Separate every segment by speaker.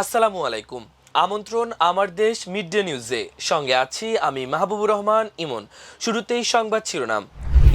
Speaker 1: আসসালামু আলাইকুম। আমন্ত্রণ আমার দেশ মিড ডে নিউজে। সঙ্গে আছি আমি মাহবুবুর রহমান ইমন। শুরুতেই সংবাদ শিরোনাম।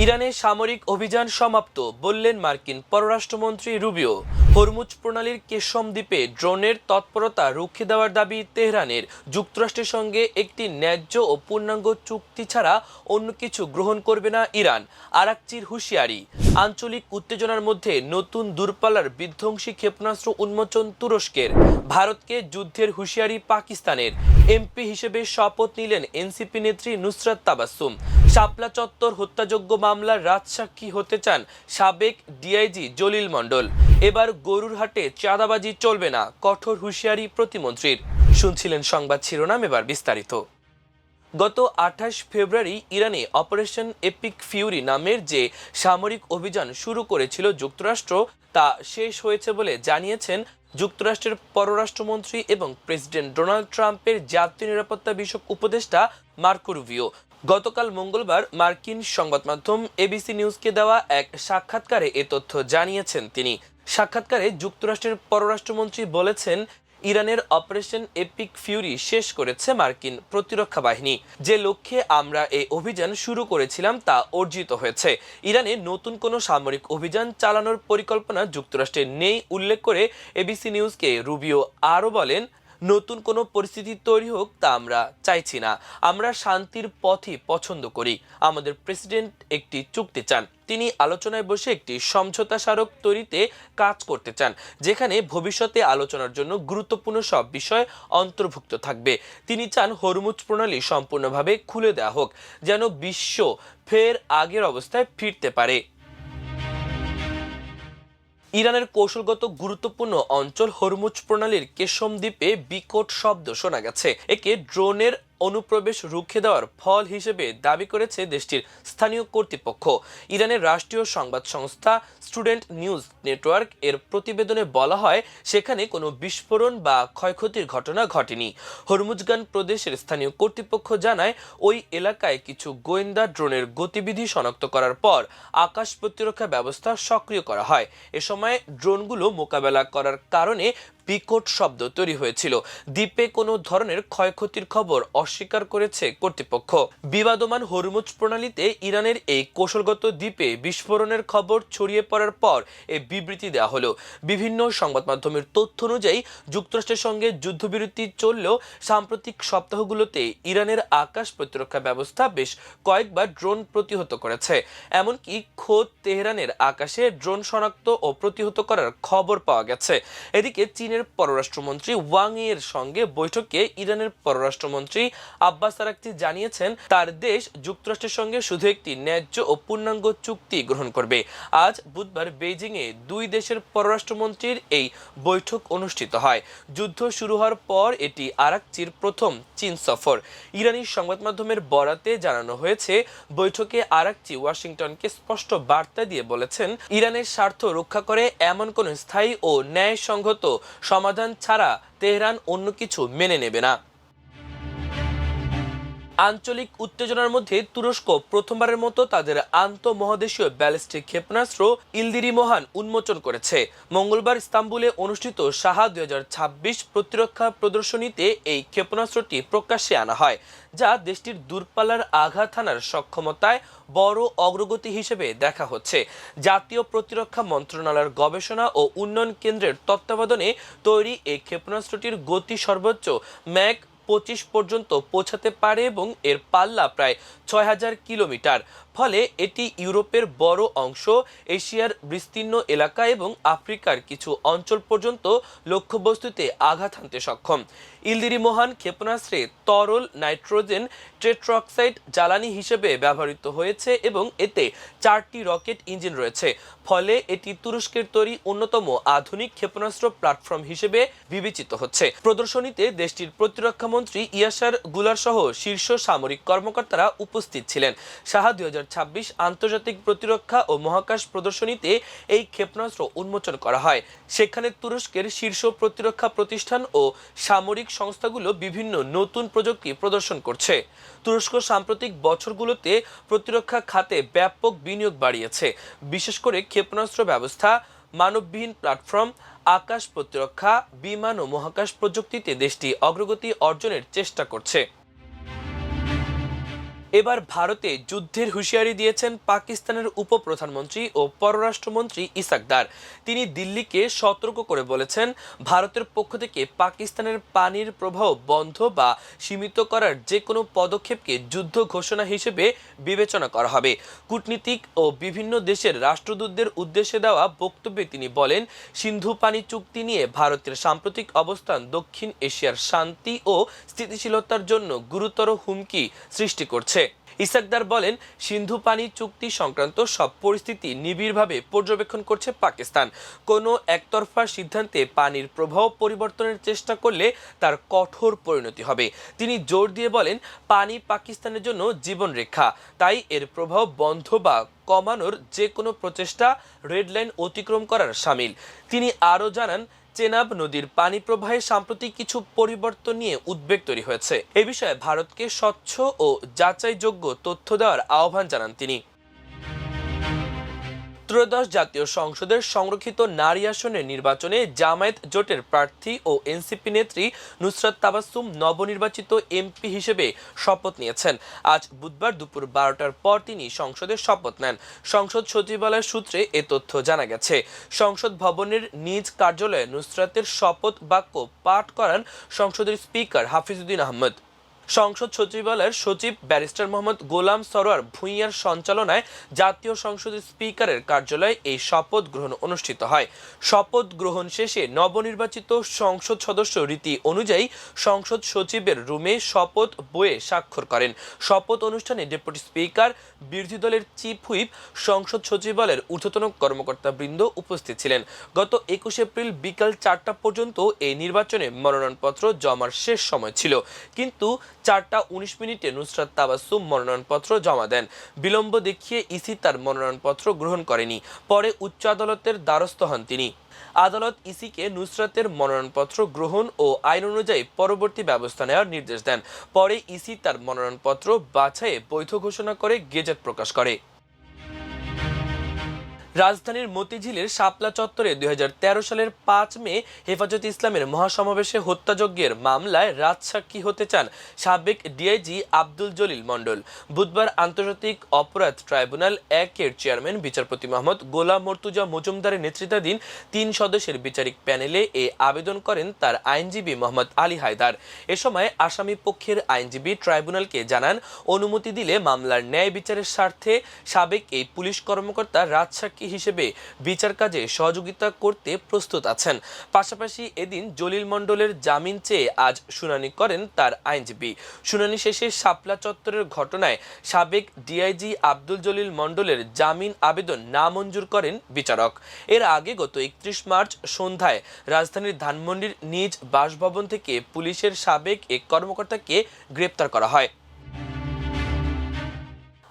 Speaker 1: ইরানে সামরিক অভিযান সমাপ্ত বললেন মার্কিন পররাষ্ট্রমন্ত্রী রুবিও। হরমুজ প্রণালীর কেশম দ্বীপে ড্রোনের তৎপরতা রুখে দেওয়ার দাবি তেহরানের। যুক্তরাষ্ট্রের সঙ্গে একটি ন্যায্য ও পূর্ণাঙ্গ চুক্তি ছাড়া অন্য কিছু গ্রহণ করবে না ইরান। আরাকচির হুঁশিয়ারি। আঞ্চলিক উত্তেজনার মধ্যে নতুন দূরপাল্লার বিধ্বংসী ক্ষেপণাস্ত্র উন্মোচন তুরস্কের। ভারতকে যুদ্ধের হুঁশিয়ারি পাকিস্তানের। এমপি হিসেবে শপথ নিলেন এনসিপি নেত্রী নুসরাত তাবাসসুম। শাপলা চত্বর হত্যাযোগ্য মামলার রাজসাক্ষী হতে চান সাবেক ডিআইজি জলিল মণ্ডল। এবার গরুর হাটে চাঁদাবাজি চলবে না, কঠোর হুঁশিয়ারি প্রতিমন্ত্রীর। শুনছিলেন সংবাদ শিরোনাম, এবার বিস্তারিত। গত ২৮ ফেব্রুয়ারি ইরানে অপারেশন এপিক ফিউরি নামের যে সামরিক অভিযান শুরু করেছিল যুক্তরাষ্ট্র, তা শেষ হয়েছে বলে জানিয়েছেন যুক্তরাষ্ট্রের পররাষ্ট্রমন্ত্রী এবং প্রেসিডেন্ট ডোনাল্ড ট্রাম্পের জাতীয় নিরাপত্তা বিষয়ক উপদেষ্টা মার্কো রুবিও। গতকাল মঙ্গলবার মার্কিন সংবাদ মাধ্যম এবিসি নিউজকে দেওয়া এক সাক্ষাৎকারে এ তথ্য জানিয়েছেন তিনি। সাক্ষাৎকারে যুক্তরাষ্ট্রের পররাষ্ট্রমন্ত্রী বলেছেন, ইরানের অপারেশন এপিক ফিউরি শেষ করেছে মার্কিন প্রতিরক্ষা বাহিনী। যে লক্ষ্যে আমরা এই অভিযান শুরু করেছিলাম তা অর্জিত হয়েছে। ইরানে নতুন কোনো সামরিক অভিযান চালানোর পরিকল্পনা যুক্তরাষ্ট্রের নেই উল্লেখ করে এবিসি নিউজকে রুবিও আরও বলেন, নতুন কোনো পরিস্থিতি তৈরি হোক তা আমরা চাইছি না। আমরা শান্তির পথই পছন্দ করি। আমাদের প্রেসিডেন্ট একটি চুক্তি চান। তিনি আলোচনায় বসে একটি সমঝোতা স্মারক তৈরিতে কাজ করতে চান, যেখানে ভবিষ্যতে আলোচনার জন্য গুরুত্বপূর্ণ সব বিষয় অন্তর্ভুক্ত থাকবে। তিনি চান হরমুজ প্রণালী সম্পূর্ণভাবে খুলে দেওয়া হোক, যেন বিশ্ব ফের আগের অবস্থায় ফিরতে পারে। ইরানের কৌশলগত গুরুত্বপূর্ণ অঞ্চল হরমুজ প্রণালীর কেশম দ্বীপে বিকট শব্দ শোনা গেছে। একে ড্রোনের অনুপ্রবেশ রুখে দেওয়ার ফল হিসেবে দাবি করেছে দেশটির স্থানীয় কর্তৃপক্ষ। ইরানের রাষ্ট্রীয় সংবাদ সংস্থা স্টুডেন্ট নিউজ নেটওয়ার্ক এর প্রতিবেদনে বলা হয়, সেখানে কোনো বিস্ফোরণ বা ক্ষয়ক্ষতির ঘটনা ঘটেনি। হরমুজগান প্রদেশের স্থানীয় কর্তৃপক্ষ জানায়, ওই এলাকায় কিছু গোয়েন্দা ড্রোনের গতিবিধি শনাক্ত করার পর আকাশ প্রতিরক্ষা ব্যবস্থা সক্রিয় করা হয়। এ সময় ড্রোনগুলো মোকাবেলা করার কারণে বিকট শব্দ তৈরি হয়েছিল। দ্বীপে কোনো ধরনের ক্ষয়ক্ষতির খবর অস্বীকার করেছে কর্তৃপক্ষ। বিবাদমান হরমুজ প্রণালীতে ইরানের এই কৌশলগত দ্বীপে বিস্ফোরণের খবর ছড়িয়ে পড়ার পর এই বিবৃতি দেওয়া হলো। বিভিন্ন সংবাদ মাধ্যমের তথ্য অনুযায়ী যুক্তরাষ্ট্রের সঙ্গে যুদ্ধবিরতি চললেও সাম্প্রতিক সপ্তাহগুলোতে ইরানের আকাশ প্রতিরক্ষা ব্যবস্থা বেশ কয়েকবার ড্রোন প্রতিহত করেছে। এমনকি খোদ তেহরানের আকাশে ড্রোন শনাক্ত ও প্রতিহত করার খবর পাওয়া গেছে। এদিকে চীনের পররাষ্ট্রমন্ত্রী ওয়াং ই এর সঙ্গে বৈঠকে ইরানের পররাষ্ট্রমন্ত্রী আব্বাস আরাকচি জানিয়েছেন, তার দেশ যুক্তরাষ্ট্রের সঙ্গে শুধু একটি ন্যায্য ও পূর্ণাঙ্গ চুক্তি গ্রহণ করবে। আজ বুধবার বেইজিং এ দুই দেশের পররাষ্ট্রমন্ত্রীর এই বৈঠক অনুষ্ঠিত হয়। যুদ্ধ শুরু হওয়ার পর এটি আরাকচির প্রথম চীন সফর। ইরানি সংবাদ মাধ্যমের বরাতে জানানো হয়েছে, বৈঠকে আরাকচি ওয়াশিংটনকে স্পষ্ট বার্তা দিয়ে বলেছেন, ইরানের স্বার্থ রক্ষা করে এমন কোনো স্থায়ী ও ন্যায়সঙ্গত সমাধান ছাড়া তেহরান অন্য কিছু মেনে নেবে না। আঞ্চলিক উত্তেজনার মধ্যে তুরস্ক প্রথমবারের মতো তাদের আন্তঃমহাদেশীয় ব্যালিস্টিক ক্ষেপণাস্ত্র ইলদিরি মোহান উন্মোচন করেছে। মঙ্গলবার ইস্তাম্বুলে অনুষ্ঠিত সাহা 2026 প্রতিরক্ষা প্রদর্শনীতে এই ক্ষেপণাস্ত্রটি প্রকাশ্যে আনা হয়, যা দেশটির দূরপাল্লার আঘাত হানার সক্ষমতায় বড় অগ্রগতি হিসেবে দেখা হচ্ছে। জাতীয় প্রতিরক্ষা মন্ত্রণালয়ের গবেষণা ও উন্নয়ন কেন্দ্রের তত্ত্বাবধানে তৈরি এই ক্ষেপণাস্ত্রটির গতি সর্বোচ্চ ম্যাক 25 পর্যন্ত পৌঁছাতে পারে এবং এর পাল্লা প্রায় 6000 কিলোমিটার। ফলে এটি ইউরোপের বড় অংশ, এশিয়ার বিস্তীর্ণ এলাকা এবং আফ্রিকার কিছু অঞ্চল পর্যন্ত লক্ষ্যবস্তুতে আঘাত হানতে সক্ষম। ইলদিরি মোহান ক্ষেপণাস্ত্রে তরল নাইট্রোজেন টেট্রাঅক্সাইড জ্বালানি হিসেবে ব্যবহৃত হয়েছে এবং এতে 4টি রকেট ইঞ্জিন রয়েছে। ফলে এটি তুরস্কের তৈরি অন্যতম আধুনিক ক্ষেপণাস্ত্র প্ল্যাটফর্ম হিসেবে বিবেচিত হচ্ছে। প্রদর্শনীতে দেশটির প্রতিরক্ষা মন্ত্রী ইয়াসার গুলার সহ শীর্ষ সামরিক কর্মকর্তারা উপস্থিত ছিলেন। সাহা 2026 আন্তর্জাতিক প্রতিরক্ষা ও মহাকাশ প্রদর্শনীতে এই ক্ষেপণাস্ত্র উন্মোচন করা হয়। সেখানে তুরস্কের শীর্ষ প্রতিরক্ষা প্রতিষ্ঠান ও সামরিক সংস্থাগুলো বিভিন্ন নতুন প্রযুক্তি প্রদর্শন করছে। তুরস্ক সাম্প্রতিক বছরগুলোতে প্রতিরক্ষা খাতে ব্যাপক বিনিয়োগ বাড়িয়েছে, বিশেষ করে ক্ষেপণাস্ত্র ব্যবস্থা, মানববিহীন প্ল্যাটফর্ম, আকাশ প্রতিরক্ষা, বিমান ও মহাকাশ প্রযুক্তিতে দেশটি অগ্রগতি অর্জনের চেষ্টা করছে। এবার ভারতে যুদ্ধের হুঁশিয়ারি দিয়েছেন পাকিস্তানের উপপ্রধানমন্ত্রী ও পররাষ্ট্রমন্ত্রী ইসাক দার। তিনি দিল্লিকে সতর্ক করে বলেছেন, ভারতের পক্ষ থেকে পাকিস্তানের পানির প্রবাহ বন্ধ বা সীমিত করার যে কোনো পদক্ষেপকে যুদ্ধ ঘোষণা হিসেবে বিবেচনা করা হবে। কূটনীতিক ও বিভিন্ন দেশের রাষ্ট্রদূতদের উদ্দেশ্যে দেওয়া বক্তব্যে তিনি বলেন, সিন্ধু পানি চুক্তি নিয়ে ভারতের সাম্প্রতিক অবস্থান দক্ষিণ এশিয়ার শান্তি ও স্থিতিশীলতার জন্য গুরুতর হুমকি সৃষ্টি করছে। ইসাকদার বলেন, সিন্ধু পানি চুক্তি সংক্রান্ত সব পরিস্থিতি নিবিড়ভাবে পর্যবেক্ষণ করছে পাকিস্তান। কোনো একতরফা সিদ্ধান্তে পানির প্রবাহ পরিবর্তনের চেষ্টা করলে তার কঠোর পরিণতি হবে। তিনি জোর দিয়ে বলেন, পানি পাকিস্তানের জন্য জীবনরেখা, তাই এর প্রবাহ বন্ধ বা কমানোর যে কোনো প্রচেষ্টা রেড লাইন অতিক্রম করার শামিল। তিনি আরও জানান, চেনাব নদীর পানি প্রবাহে সাম্প্রতিক কিছু পরিবর্তন নিয়ে উদ্বেগ তৈরি হয়েছে। এ বিষয়ে ভারতকে স্বচ্ছ ও যাচাইযোগ্য তথ্য দেওয়ার আহ্বান জানান তিনি। ত্রয়োদশ জাতীয় সংসদের সংরক্ষিত নারী আসনের নির্বাচনে জামায়াত জোটের প্রার্থী ও এনসিপি নেত্রী নুসরাত তাবাসসুম নবনির্বাচিত এমপি হিসেবে শপথ নিয়েছেন। আজ বুধবার দুপুর 12টার পর তিনি সংসদে শপথ নেন। সংসদ সচিবালয় সূত্রে এ তথ্য জানা গেছে। সংসদ ভবনের নিজ কার্যালয়ে নুসরাতের শপথ বাক্য পাঠ করান সংসদের স্পিকার হাফিজউদ্দিন আহমদ। সংসদ সচিবালয়ের সচিব ব্যারিস্টার মোহাম্মদ গোলাম সরোয়ার ভূঁইয়ার সঞ্চালনায় জাতীয় সংসদের স্পিকারের কার্যালয়ে এই শপথ গ্রহণ অনুষ্ঠিত হয়। শপথ গ্রহণ শেষে নবনির্বাচিত সংসদ সদস্য রীতি অনুযায়ী সংসদ সচিবের রুমে শপথ বইয়ে স্বাক্ষর করেন। শপথ অনুষ্ঠানে ডেপুটি স্পিকার, বিরোধী দলের চিফ হুইপ, সংসদ সচিবালয়ের ঊর্ধ্বতন কর্মকর্তাবৃন্দ উপস্থিত ছিলেন। গত 21 এপ্রিল বিকাল 4টা পর্যন্ত এই নির্বাচনে মনোনয়নপত্র জমার শেষ সময় ছিল, কিন্তু 4:19 নুসরাত তাবাসসুম মনোনয়নপত্র জমা দেন। বিলম্ব দেখিয়ে ইসি তার মনোনয়নপত্র গ্রহণ করেনি। পরে উচ্চ আদালতের দ্বারস্থ হন তিনি। আদালত ইসিকে নুসরাতের মনোনয়নপত্র গ্রহণ ও আইন অনুযায়ী পরবর্তী ব্যবস্থা নেওয়ার নির্দেশ দেন। পরে ইসি তার মনোনয়নপত্র বাছাইয়ে বৈধ ঘোষণা করে গেজেট প্রকাশ করে। রাজধানীর মতিঝিলের শাপলা চত্বরে 2013 সালের 5 মে হেফাজতে ইসলামের মহাসমাবেশে হত্যাযজ্ঞের মামলায় রাজসাক্ষী হতে চান সাবেক ডিআইজি আব্দুল জলিল মণ্ডল। বুধবার আন্তর্জাতিক অপরাধ ট্রাইব্যুনাল 1-এর চেয়ারম্যান বিচারপতি মোহাম্মদ গোলাম মর্তুজা মজুমদারের নেতৃত্বাধীন 3 সদস্যের বিচারিক প্যানেলে এ আবেদন করেন তার আইনজীবী মোহাম্মদ আলী হায়দার। এ সময় আসামি পক্ষের আইনজীবী ট্রাইব্যুনালকে জানান, অনুমতি দিলে মামলার ন্যায় বিচারের স্বার্থে সাবেক এই পুলিশ কর্মকর্তা রাজসাক্ষী হিসেবে বিচার কাজে সহযোগিতা করতে প্রস্তুত আছেন। পাশাপাশি এদিন জলিল মণ্ডলের জামিন চেয়ে আজ শুনানি করেন তার আইনজীবী। শুনানি শেষে শাপলা চত্বরের ঘটনায় সাবেক ডিআইজি আব্দুল জলিল মণ্ডলের জামিন আবেদন নামঞ্জুর করেন বিচারক। এর আগে গত 31 মার্চ সন্ধ্যায় রাজধানীর ধানমন্ডির নিজ বাসভবন থেকে পুলিশের সাবেক এক কর্মকর্তাকে গ্রেপ্তার করা হয়।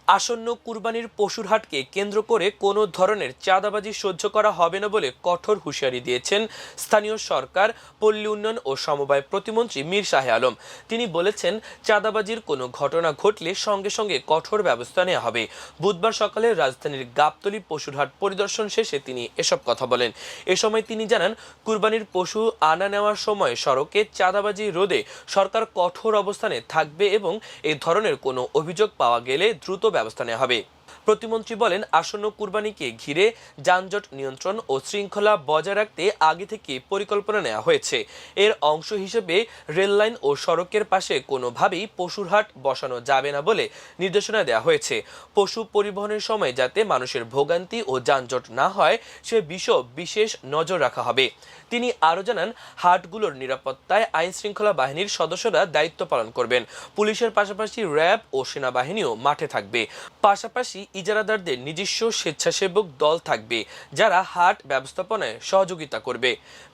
Speaker 1: আসন্ন কুরবানির পশুর হাটকে কেন্দ্র করে কোনো ধরনের চাঁদাবাজি সহ্য করা হবে না বলে কঠোর হুঁশিয়ারি দিয়েছেন স্থানীয় সরকার, পল্লী উন্নয়ন ও সমবায় প্রতিমন্ত্রী মীর শাহে আলম। তিনি বলেছেন, চাঁদাবাজির কোনো ঘটনা ঘটলে সঙ্গে সঙ্গে কঠোর ব্যবস্থা নেওয়া হবে। বুধবার সকালে রাজধানীর গাবতলী পশুর হাট পরিদর্শন শেষে তিনি এসব কথা বলেন। এ সময় তিনি জানান, কুরবানির পশু আনা নেওয়ার সময় সড়কে চাঁদাবাজি রোধে সরকার কঠোর অবস্থানে থাকবে এবং এ ধরনের কোনো অভিযোগ পাওয়া গেলে দ্রুত ব্যবস্থা নেওয়া হবে। প্রতিমন্ত্রী বলেন, আসন্ন কুরবানিকে ঘিরে যানজট নিয়ন্ত্রণ ও শৃঙ্খলা বজায় রাখতে আগে থেকে পরিকল্পনা নেওয়া হয়েছে। এর অংশ হিসেবে রেললাইন ও সড়কের পাশে কোনোভাবেই পশুর হাট বসানো যাবে না বলে নির্দেশনা দেওয়া হয়েছে। পশু পরিবহনের সময় যাতে মানুষের ভোগান্তি ও যানজট না হয় সে বিষয়ে বিশেষ নজর রাখা হবে। তিনি আরও জানান, হাটগুলোর নিরাপত্তায় আইন শৃঙ্খলা বাহিনীর সদস্যরা দায়িত্ব পালন করবেন। পুলিশের পাশাপাশি র্যাব ও সেনাবাহিনীও মাঠে থাকবে। পাশাপাশি ইজারাদারদের নিজস্ব স্বেচ্ছাসেবক দল থাকবে, যারা হাট ব্যবস্থাপনায় সহযোগিতা করবে।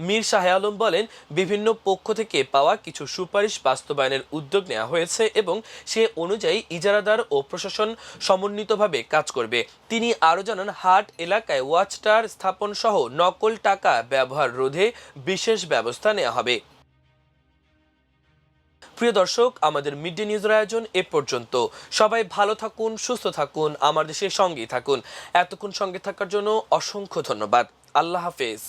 Speaker 1: মীর শাহে আলম বলেন, বিভিন্ন পক্ষ থেকে পাওয়া কিছু সুপারিশ বাস্তবায়নের উদ্যোগ নেওয়া হয়েছে এবং সে অনুযায়ী ইজারাদার ও প্রশাসন সমন্বিতভাবে কাজ করবে। তিনি আরও জানান, হাট এলাকায় ওয়াচ টাওয়ার স্থাপন সহ নকল টাকা ব্যবহার রোধে বিশেষ ব্যবস্থা নেওয়া হবে। প্রিয় দর্শক, আমাদের মিড ডে নিউজের আয়োজন এ পর্যন্ত। সবাই ভালো থাকুন, সুস্থ থাকুন, আমার দেশের সঙ্গেই থাকুন। এতক্ষণ সঙ্গে থাকার জন্য অসংখ্য ধন্যবাদ। আল্লাহ হাফেজ।